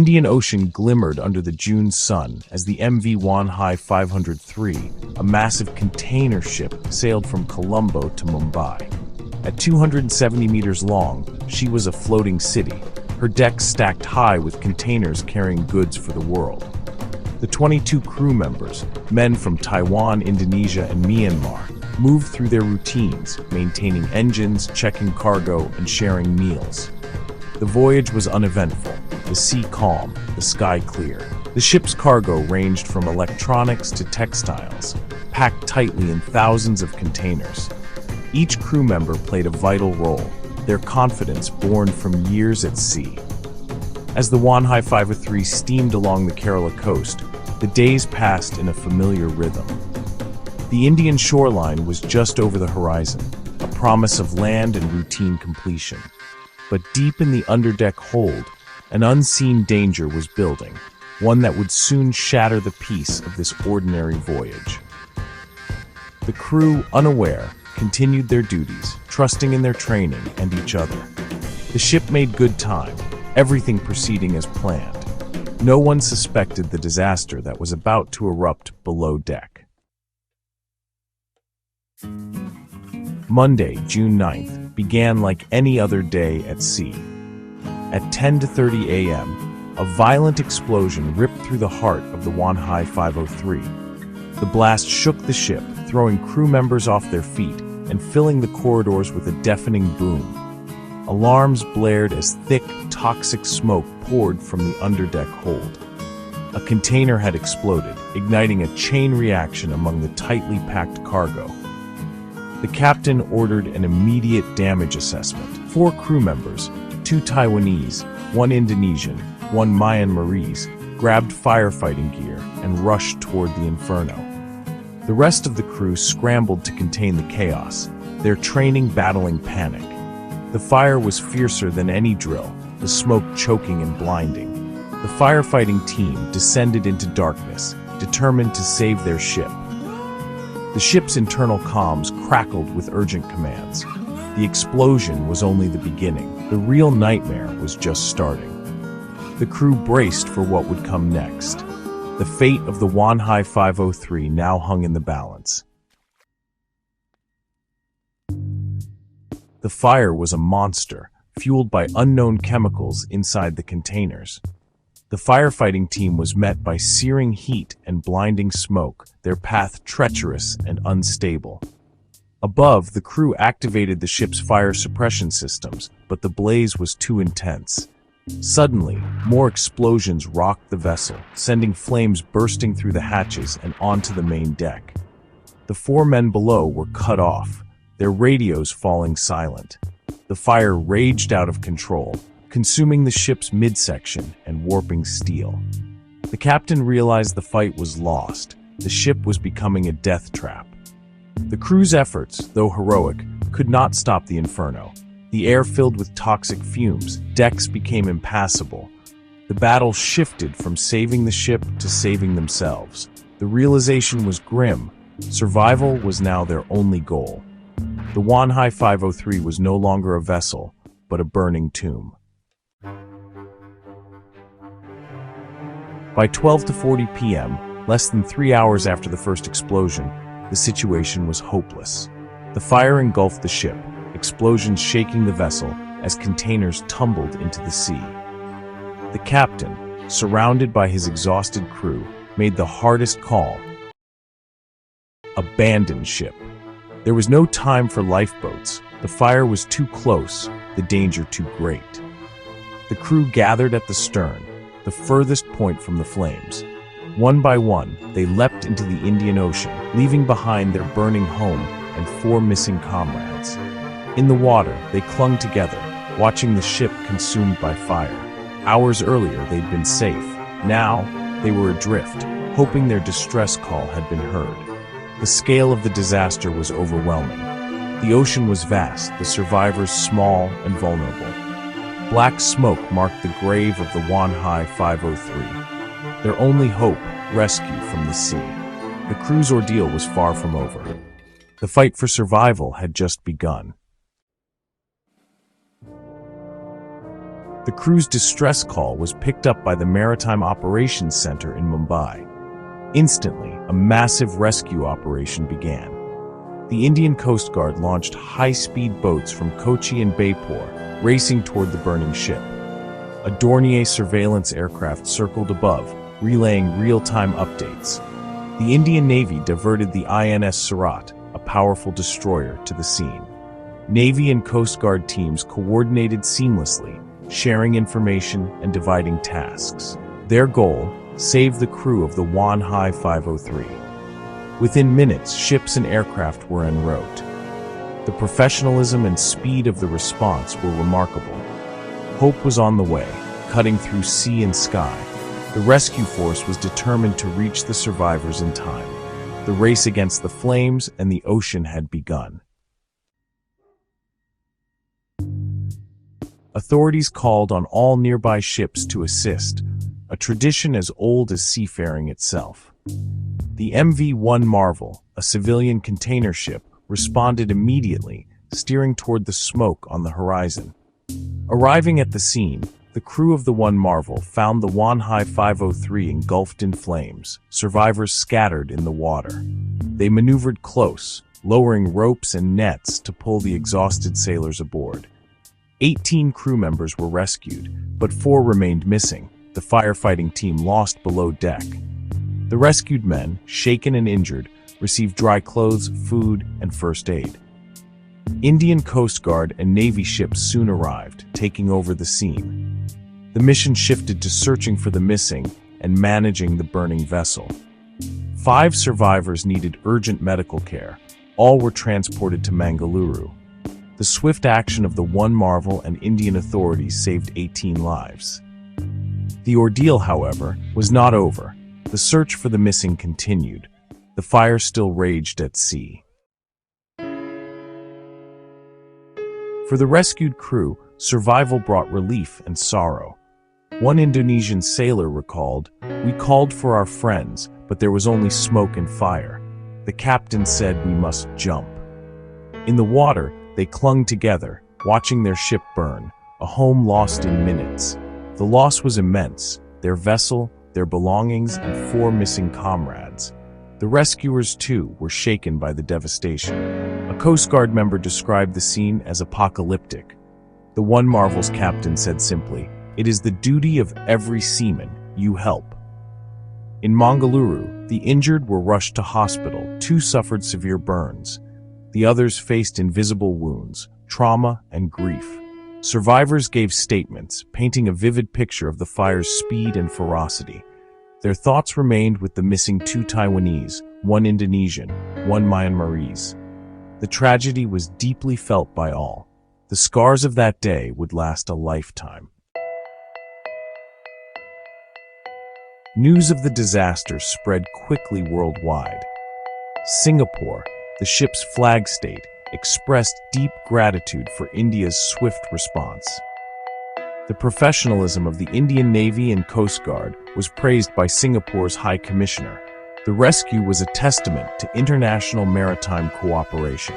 Indian Ocean glimmered under the June sun as the MV Wanhai 503, a massive container ship, sailed from Colombo to Mumbai. At 270 meters long, she was a floating city, her decks stacked high with containers carrying goods for the world. The 22 crew members, men from Taiwan, Indonesia, and Myanmar, moved through their routines, maintaining engines, checking cargo, and sharing meals. The voyage was uneventful, the sea calm, the sky clear. The ship's cargo ranged from electronics to textiles, packed tightly in thousands of containers. Each crew member played a vital role, their confidence born from years at sea. As the Wanhai 503 steamed along the Kerala coast, the days passed in a familiar rhythm. The Indian shoreline was just over the horizon, a promise of land and routine completion. But deep in the underdeck hold, an unseen danger was building, one that would soon shatter the peace of this ordinary voyage. The crew, unaware, continued their duties, trusting in their training and each other. The ship made good time, everything proceeding as planned. No one suspected the disaster that was about to erupt below deck. Monday, June 9th, began like any other day at sea. At 10:30 a.m., a violent explosion ripped through the heart of the Wanhai 503. The blast shook the ship, throwing crew members off their feet and filling the corridors with a deafening boom. Alarms blared as thick, toxic smoke poured from the underdeck hold. A container had exploded, igniting a chain reaction among the tightly packed cargo. The captain ordered an immediate damage assessment. 4 crew members, 2 Taiwanese, 1 Indonesian, 1 Myanmarese, grabbed firefighting gear and rushed toward the inferno. The rest of the crew scrambled to contain the chaos, their training battling panic. The fire was fiercer than any drill, the smoke choking and blinding. The firefighting team descended into darkness, determined to save their ship. The ship's internal comms crackled with urgent commands. The explosion was only the beginning. The real nightmare was just starting. The crew braced for what would come next. The fate of the Wanhai 503 now hung in the balance. The fire was a monster, fueled by unknown chemicals inside the containers. The firefighting team was met by searing heat and blinding smoke, their path treacherous and unstable. Above, the crew activated the ship's fire suppression systems, but the blaze was too intense. Suddenly, more explosions rocked the vessel, sending flames bursting through the hatches and onto the main deck. The 4 men below were cut off, their radios falling silent. The fire raged out of control, consuming the ship's midsection and warping steel. The captain realized the fight was lost. The ship was becoming a death trap. The crew's efforts, though heroic, could not stop the inferno. The air filled with toxic fumes, decks became impassable. The battle shifted from saving the ship to saving themselves. The realization was grim. Survival was now their only goal. The Wanhai 503 was no longer a vessel, but a burning tomb. By 12:40 p.m., less than 3 hours after the first explosion, the situation was hopeless. The fire engulfed the ship, explosions shaking the vessel as containers tumbled into the sea. The captain, surrounded by his exhausted crew, made the hardest call: abandon ship. There was no time for lifeboats. The fire was too close, the danger too great. The crew gathered at the stern, the furthest point from the flames. One by one, they leapt into the Indian Ocean, leaving behind their burning home and 4 missing comrades. In the water, they clung together, watching the ship consumed by fire. Hours earlier, they'd been safe. Now, they were adrift, hoping their distress call had been heard. The scale of the disaster was overwhelming. The ocean was vast, the survivors small and vulnerable. Black smoke marked the grave of the Wanhai 503. Their only hope, rescue from the sea. The crew's ordeal was far from over. The fight for survival had just begun. The crew's distress call was picked up by the Maritime Operations Center in Mumbai. Instantly, a massive rescue operation began. The Indian Coast Guard launched high-speed boats from Kochi and Baipur, racing toward the burning ship. A Dornier surveillance aircraft circled above, relaying real-time updates. The Indian Navy diverted the INS Surat, a powerful destroyer, to the scene. Navy and Coast Guard teams coordinated seamlessly, sharing information and dividing tasks. Their goal: save the crew of the Wanhai 503. Within minutes, ships and aircraft were en route. The professionalism and speed of the response were remarkable. Hope was on the way, cutting through sea and sky. The rescue force was determined to reach the survivors in time. The race against the flames and the ocean had begun. Authorities called on all nearby ships to assist, a tradition as old as seafaring itself. The MV-1 Marvel, a civilian container ship, responded immediately, steering toward the smoke on the horizon. Arriving at the scene, the crew of the One Marvel found the Wanhai 503 engulfed in flames, survivors scattered in the water. They maneuvered close, lowering ropes and nets to pull the exhausted sailors aboard. 18 crew members were rescued, but 4 remained missing. The firefighting team lost below deck. The rescued men, shaken and injured, received dry clothes, food, and first aid. Indian Coast Guard and Navy ships soon arrived, taking over the scene. The mission shifted to searching for the missing and managing the burning vessel. 5 survivors needed urgent medical care. All were transported to Mangaluru. The swift action of the One Marvel and Indian authorities saved 18 lives. The ordeal, however, was not over. The search for the missing continued. The fire still raged at sea. For the rescued crew, survival brought relief and sorrow. One Indonesian sailor recalled, "We called for our friends, but there was only smoke and fire. The captain said we must jump." In the water, they clung together, watching their ship burn, a home lost in minutes. The loss was immense: their vessel, their belongings, and 4 missing comrades. The rescuers, too, were shaken by the devastation. A Coast Guard member described the scene as apocalyptic. The One Marvel's captain said simply, "It is the duty of every seaman, you help." In Mangaluru, the injured were rushed to hospital. 2 suffered severe burns. The others faced invisible wounds, trauma, and grief. Survivors gave statements, painting a vivid picture of the fire's speed and ferocity. Their thoughts remained with the missing 2 Taiwanese, 1 Indonesian, 1 Myanmarese. The tragedy was deeply felt by all. The scars of that day would last a lifetime. News of the disaster spread quickly worldwide. Singapore, the ship's flag state, expressed deep gratitude for India's swift response. The professionalism of the Indian Navy and Coast Guard was praised by Singapore's High Commissioner. The rescue was a testament to international maritime cooperation.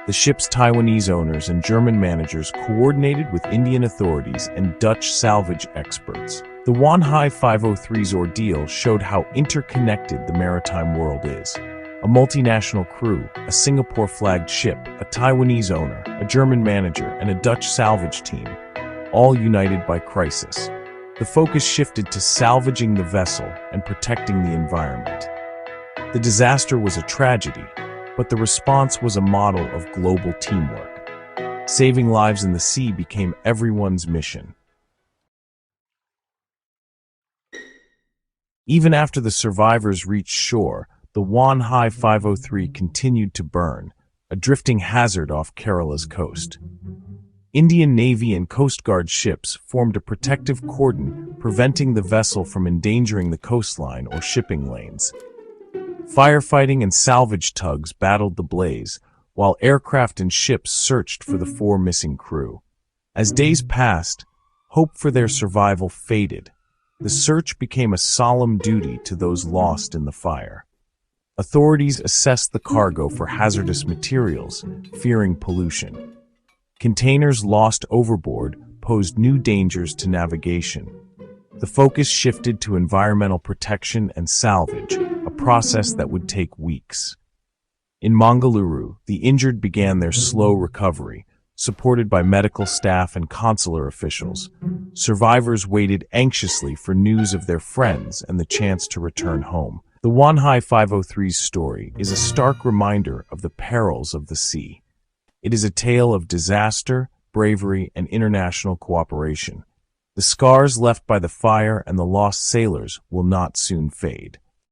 The ship's Taiwanese owners and German managers coordinated with Indian authorities and Dutch salvage experts. The Wanhai 503's ordeal showed how interconnected the maritime world is. A multinational crew, a Singapore-flagged ship, a Taiwanese owner, a German manager, and a Dutch salvage team, all united by crisis. The focus shifted to salvaging the vessel and protecting the environment. The disaster was a tragedy, but the response was a model of global teamwork. Saving lives in the sea became everyone's mission. Even after the survivors reached shore, the Wanhai 503 continued to burn, a drifting hazard off Kerala's coast. Indian Navy and Coast Guard ships formed a protective cordon, preventing the vessel from endangering the coastline or shipping lanes. Firefighting and salvage tugs battled the blaze, while aircraft and ships searched for the 4 missing crew. As days passed, hope for their survival faded. The search became a solemn duty to those lost in the fire. Authorities assessed the cargo for hazardous materials, fearing pollution. Containers lost overboard posed new dangers to navigation. The focus shifted to environmental protection and salvage, a process that would take weeks. In Mangaluru, the injured began their slow recovery, supported by medical staff and consular officials. Survivors waited anxiously for news of their friends and the chance to return home. The Wanhai 503's story is a stark reminder of the perils of the sea. It is a tale of disaster, bravery, and international cooperation. The scars left by the fire and the lost sailors will not soon fade.